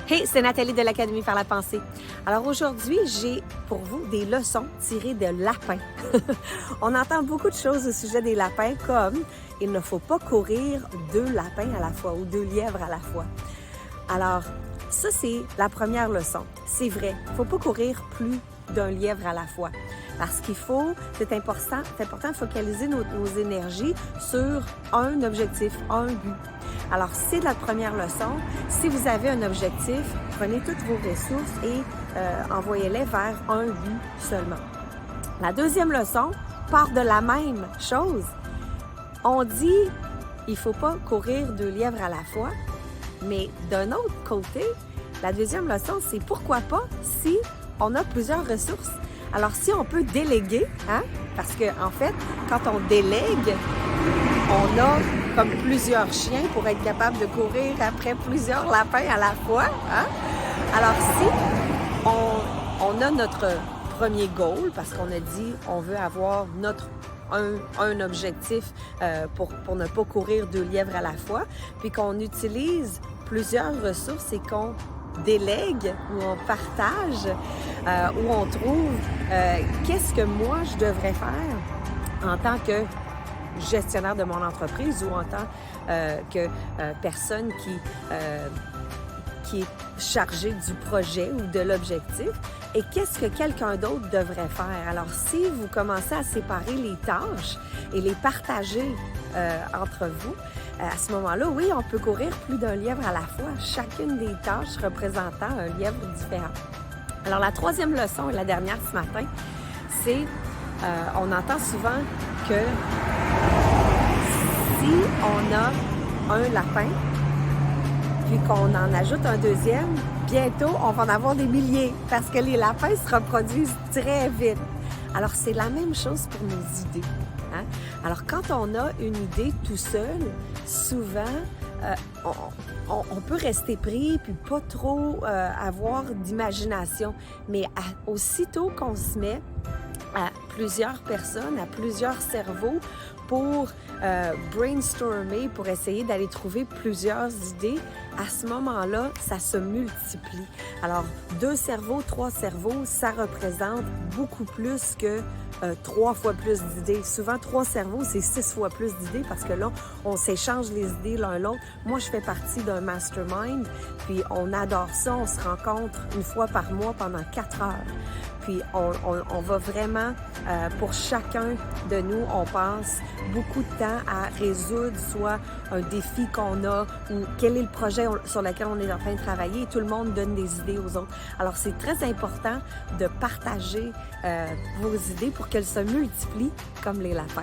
Hey, c'est Nathalie de l'Académie Faire la Pensée. Alors aujourd'hui, j'ai pour vous des leçons tirées de lapins. On entend beaucoup de choses au sujet des lapins comme il ne faut pas courir 2 lapins à la fois ou 2 lièvres à la fois. Alors, ça c'est la première leçon. C'est vrai, il ne faut pas courir plus d'un lièvre à la fois. Parce c'est important de focaliser nos énergies sur un objectif, un but. Alors, c'est la première leçon. Si vous avez un objectif, prenez toutes vos ressources et envoyez-les vers un but seulement. La deuxième leçon part de la même chose. On dit, il ne faut pas courir 2 lièvres à la fois, mais d'un autre côté, la deuxième leçon, c'est pourquoi pas si on a plusieurs ressources. Alors, si on peut déléguer, parce qu'en fait, quand on délègue, on a comme plusieurs chiens pour être capable de courir après plusieurs lapins à la fois. Alors, si on a notre premier goal, parce qu'on a dit on veut avoir un objectif pour ne pas courir 2 lièvres à la fois, puis qu'on utilise plusieurs ressources et qu'on délègue ou on partage, où on trouve qu'est-ce que moi je devrais faire en tant que gestionnaire de mon entreprise ou en tant que personne qui est chargée du projet ou de l'objectif et qu'est-ce que quelqu'un d'autre devrait faire. Alors, si vous commencez à séparer les tâches et les partager entre vous, à ce moment-là, oui, on peut courir plus d'un lièvre à la fois, chacune des tâches représentant un lièvre différent. Alors, la troisième leçon et la dernière ce matin, c'est, on entend souvent que si on a un lapin, puis qu'on en ajoute un deuxième, bientôt, on va en avoir des milliers parce que les lapins se reproduisent très vite. Alors, c'est la même chose pour nos idées. Alors, quand on a une idée tout seul, souvent, on peut rester pris puis pas trop avoir d'imagination. Mais aussitôt qu'on se met à plusieurs personnes, à plusieurs cerveaux pour brainstormer, pour essayer d'aller trouver plusieurs idées, à ce moment-là, ça se multiplie. Alors, 2 cerveaux, 3 cerveaux, ça représente beaucoup plus que 3 fois plus d'idées. Souvent, 3 cerveaux, c'est 6 fois plus d'idées parce que là, on s'échange les idées l'un l'autre. Moi, je fais partie d'un mastermind, puis on adore ça. On se rencontre une fois par mois pendant 4 heures. Puis on va vraiment, pour chacun de nous, on passe beaucoup de temps à résoudre soit un défi qu'on a ou quel est le projet sur lequel on est en train de travailler et tout le monde donne des idées aux autres. Alors, c'est très important de partager vos idées pour qu'elles se multiplient comme les lapins.